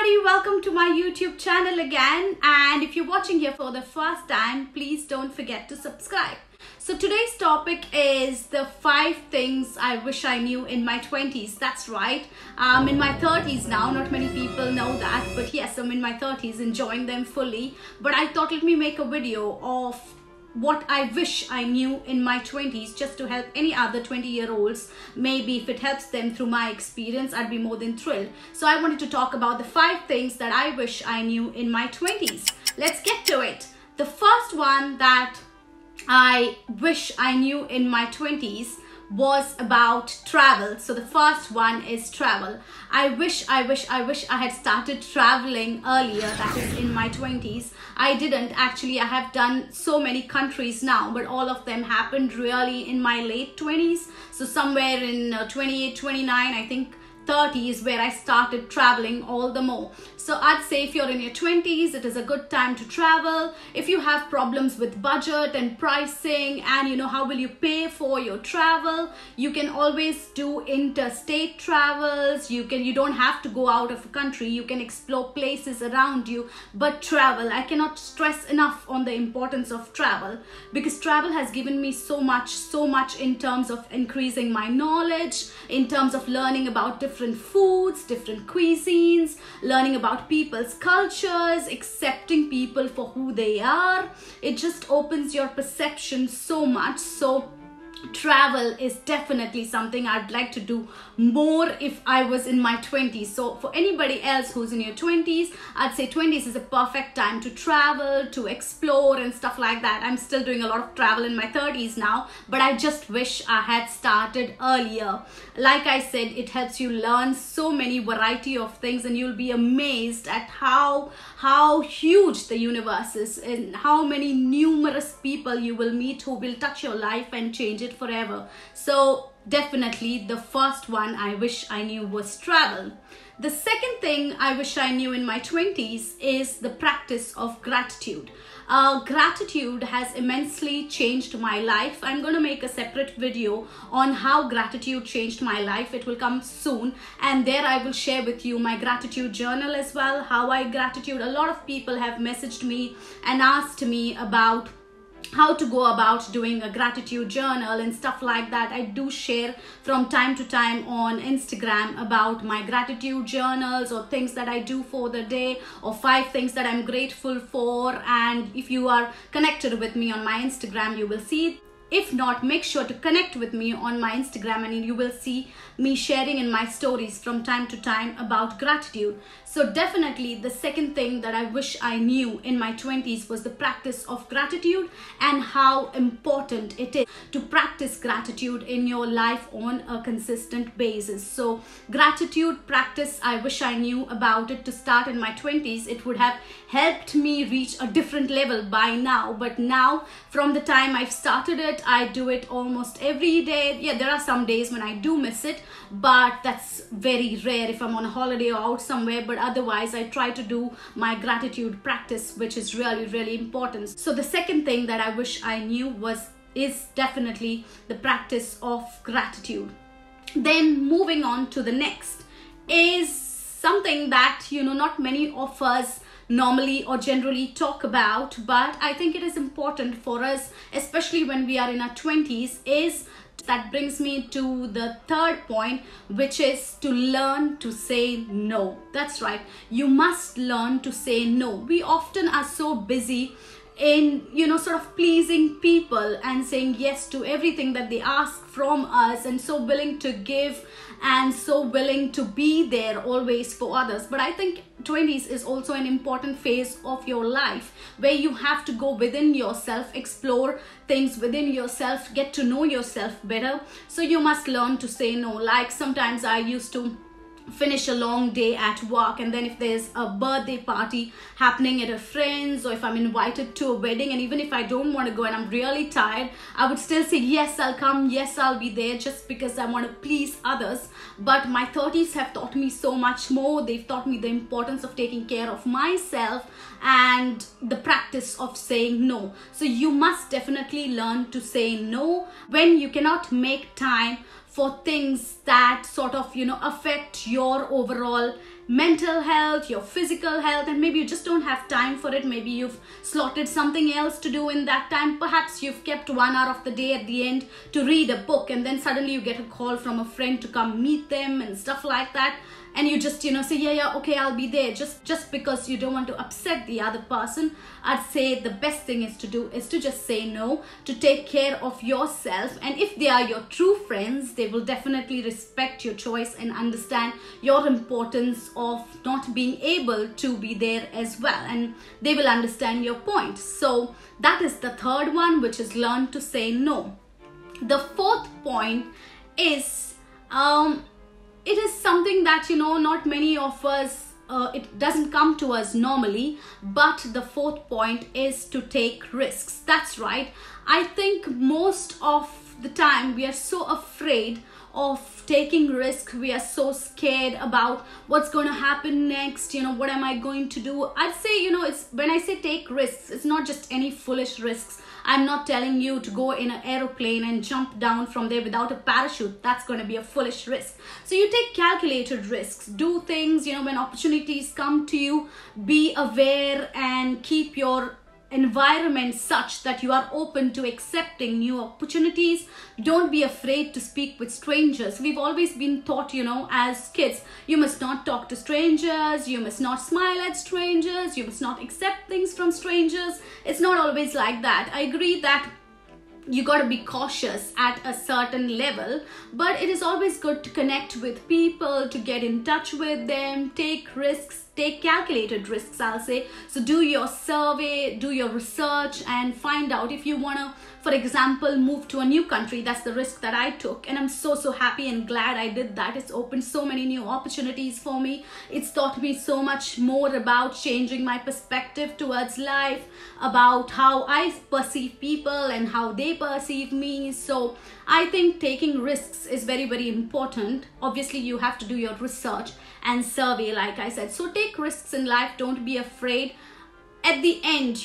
everybody, welcome to my YouTube channel again, and if you're watching here for the first time, please don't forget to subscribe. So today's topic is the 5 things I wish I knew in my 20s. That's right, I'm in my 30s now. Not many people know that, but yes, I'm in my 30s, enjoying them fully. But I thought, let me make a video of what I wish I knew in my 20s, just to help any other 20-year-olds. Maybe if it helps them through my experience, I'd be more than thrilled. So I wanted to talk about the 5 things that I wish I knew in my 20s. Let's get to it. The first one that I wish I knew in my 20s was about travel. So the first one is travel. I wish I had started traveling earlier, that is in my 20s. I didn't actually. I have done so many countries now, but all of them happened really in my late 20s. So somewhere in 28, 29, I think 30 is where I started traveling all the more. So I'd say if you're in your 20s, it is a good time to travel. If you have problems with budget and pricing and how will you pay for your travel, you can always do interstate travels. You don't have to go out of a country. You can explore places around you, but travel. I cannot stress enough on the importance of travel, because travel has given me so much in terms of increasing my knowledge, in terms of learning about different foods, different cuisines, learning about people's cultures, accepting people for who they are. It just opens your perception so much. So travel is definitely something I'd like to do more if I was in my 20s. So for anybody else who's in your 20s, I'd say 20s is a perfect time to travel, to explore and stuff like that. I'm still doing a lot of travel in my 30s now, but I just wish I had started earlier. Like I said, it helps you learn so many variety of things, and you'll be amazed at how huge the universe is and how many numerous people you will meet who will touch your life and change it forever. So definitely the first one I wish I knew was travel. The second thing I wish I knew in my 20s is the practice of gratitude. Gratitude has immensely changed my life. I'm going to make a separate video on how gratitude changed my life. It will come soon, and there I will share with you my gratitude journal as well, how I gratitude. A lot of people have messaged me and asked me about how to go about doing a gratitude journal and stuff like that. I do share from time to time on Instagram about my gratitude journals, or things that I do for the day, or 5 things that I'm grateful for. And if you are connected with me on my Instagram, you will see it. If not, make sure to connect with me on my Instagram, and you will see me sharing in my stories from time to time about gratitude. So definitely the second thing that I wish I knew in my 20s was the practice of gratitude, and how important it is to practice gratitude in your life on a consistent basis. So gratitude practice, I wish I knew about it to start in my 20s. It would have helped me reach a different level by now. But now, from the time I've started it, I do it almost every day. Yeah, there are some days when I do miss it, but that's very rare if I'm on a holiday or out somewhere. But otherwise, I try to do my gratitude practice, which is really important. So the second thing that I wish I knew is definitely the practice of gratitude. Then moving on to the next is something that not many of us normally or generally talk about, but I think it is important for us, especially when we are in our 20s. That brings me to the third point, which is to learn to say no. That's right, you must learn to say no. We often are so busy in sort of pleasing people and saying yes to everything that they ask from us, and so willing to give and so willing to be there always for others. But I think 20s is also an important phase of your life, where you have to go within yourself, explore things within yourself, get to know yourself better. So you must learn to say no. Like sometimes I used to finish a long day at work, and then if there's a birthday party happening at a friend's, or if I'm invited to a wedding, and even if I don't want to go and I'm really tired, I would still say yes, I'll come, yes, I'll be there, just because I want to please others. But my 30s have taught me so much more. They've taught me the importance of taking care of myself and the practice of saying no. So you must definitely learn to say no when you cannot make time for things that sort of affect your overall mental health, your physical health, and maybe you just don't have time for it. Maybe you've slotted something else to do in that time. Perhaps you've kept 1 hour of the day at the end to read a book, and then suddenly you get a call from a friend to come meet them and stuff like that. And you just, say, yeah, okay, I'll be there, just because you don't want to upset the other person. I'd say the best thing is to do is to just say no, to take care of yourself. And if they are your true friends, they will definitely respect your choice and understand your importance of not being able to be there as well. And they will understand your point. So that is the third one, which is learn to say no. The fourth point is, it is something that, not many of us, it doesn't come to us normally, but the fourth point is to take risks. That's right. I think most of the time we are so afraid of taking risks. We are so scared about what's going to happen next. What am I going to do? I'd say, it's when I say take risks, it's not just any foolish risks. I'm not telling you to go in an aeroplane and jump down from there without a parachute. That's going to be a foolish risk. So you take calculated risks. Do things, when opportunities come to you, be aware and keep your environment such that you are open to accepting new opportunities. Don't be afraid to speak with strangers. We've always been taught, as kids, you must not talk to strangers, you must not smile at strangers, you must not accept things from strangers. It's not always like that. I agree that you got to be cautious at a certain level, but it is always good to connect with people, to get in touch with them, take risks, take calculated risks, I'll say. So do your survey, do your research, and find out if you want to, for example, move to a new country. That's the risk that I took, and I'm so happy and glad I did that. It's opened so many new opportunities for me. It's taught me so much more about changing my perspective towards life, about how I perceive people and how they perceive me. So I think taking risks is very important. Obviously you have to do your research and survey, like I said. So take risks in life. Don't be afraid. At the end,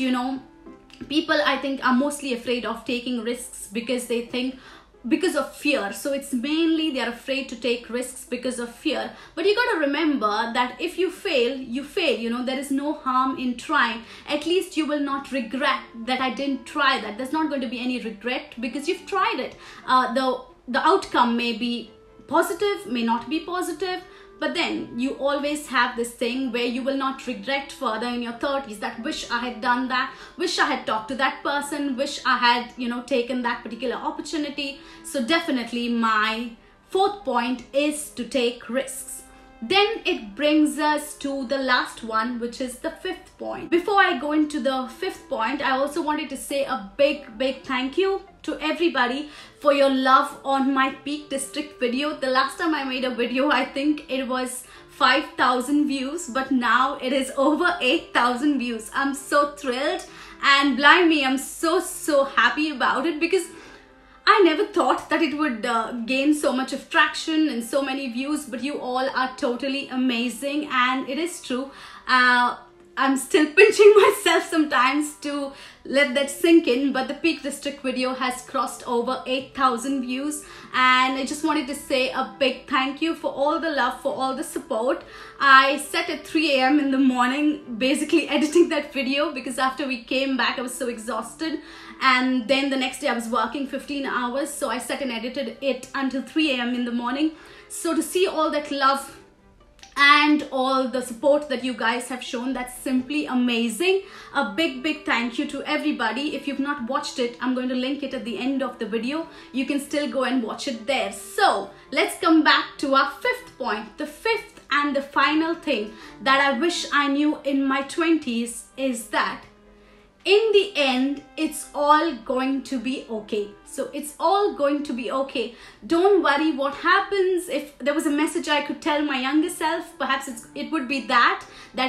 people, I think, are mostly afraid of taking risks because they think, because of fear. So it's mainly they're afraid to take risks because of fear. But you got to remember that if you fail, you fail. There is no harm in trying. At least you will not regret that I didn't try that. There's not going to be any regret because you've tried it. The outcome may be positive, may not be positive, but then you always have this thing where you will not regret further in your 30s that wish I had done that, wish I had talked to that person, wish I had, taken that particular opportunity. So definitely my fourth point is to take risks. Then it brings us to the last one, which is the fifth point. Before I go into the fifth point, I also wanted to say a big thank you to everybody for your love on my Peak District video. The last time I made a video, I think it was 5,000 views, but now it is over 8,000 views. I'm so thrilled, and blind me, I'm so happy about it because I never thought that it would gain so much of traction and so many views, but you all are totally amazing, and it is true. I'm still pinching myself sometimes to let that sink in, but the Peak District video has crossed over 8,000 views, and I just wanted to say a big thank you for all the love, for all the support. I sat at 3 a.m. in the morning basically editing that video because after we came back I was so exhausted, and then the next day I was working 15 hours, so I sat and edited it until 3 a.m. in the morning. So to see all that love and all the support that you guys have shown, that's simply amazing. A big thank you to everybody. If you've not watched it, I'm going to link it at the end of the video. You can still go and watch it there. So let's come back to our fifth point. The fifth and the final thing that I wish I knew in my 20s is that in the end, it's all going to be okay. So it's all going to be okay. Don't worry what happens. If there was a message I could tell my younger self, perhaps it would be that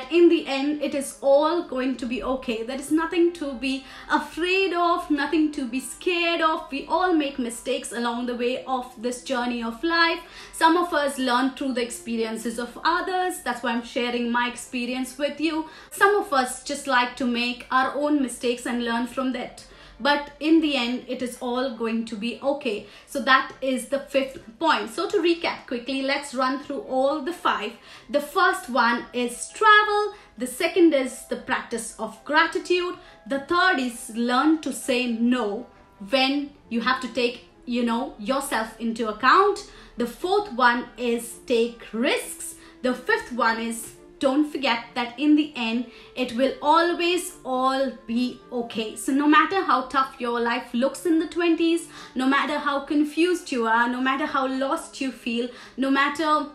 in the end, it is all going to be okay. There is nothing to be afraid of, nothing to be scared of. We all make mistakes along the way of this journey of life. Some of us learn through the experiences of others. That's why I'm sharing my experience with you. Some of us just like to make our own mistakes and learn from that. but in the end it is all going to be okay. So that is the 5th point. So to recap quickly, let's run through all the 5. The first one is travel. The second is the practice of gratitude. The third is learn to say no when you have to take, yourself into account. The fourth one is take risks. The fifth one is don't forget that in the end, it will always all be okay. So no matter how tough your life looks in the 20s, no matter how confused you are, no matter how lost you feel, no matter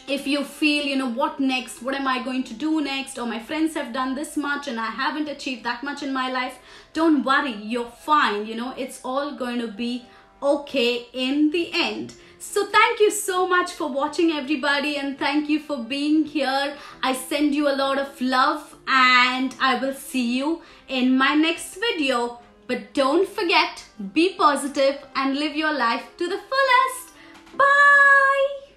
if you feel, what next? What am I going to do next? Or my friends have done this much and I haven't achieved that much in my life. Don't worry, you're fine. It's all going to be okay in the end. So thank you so much for watching, everybody, and thank you for being here. I send you a lot of love and I will see you in my next video. But don't forget, be positive and live your life to the fullest. Bye.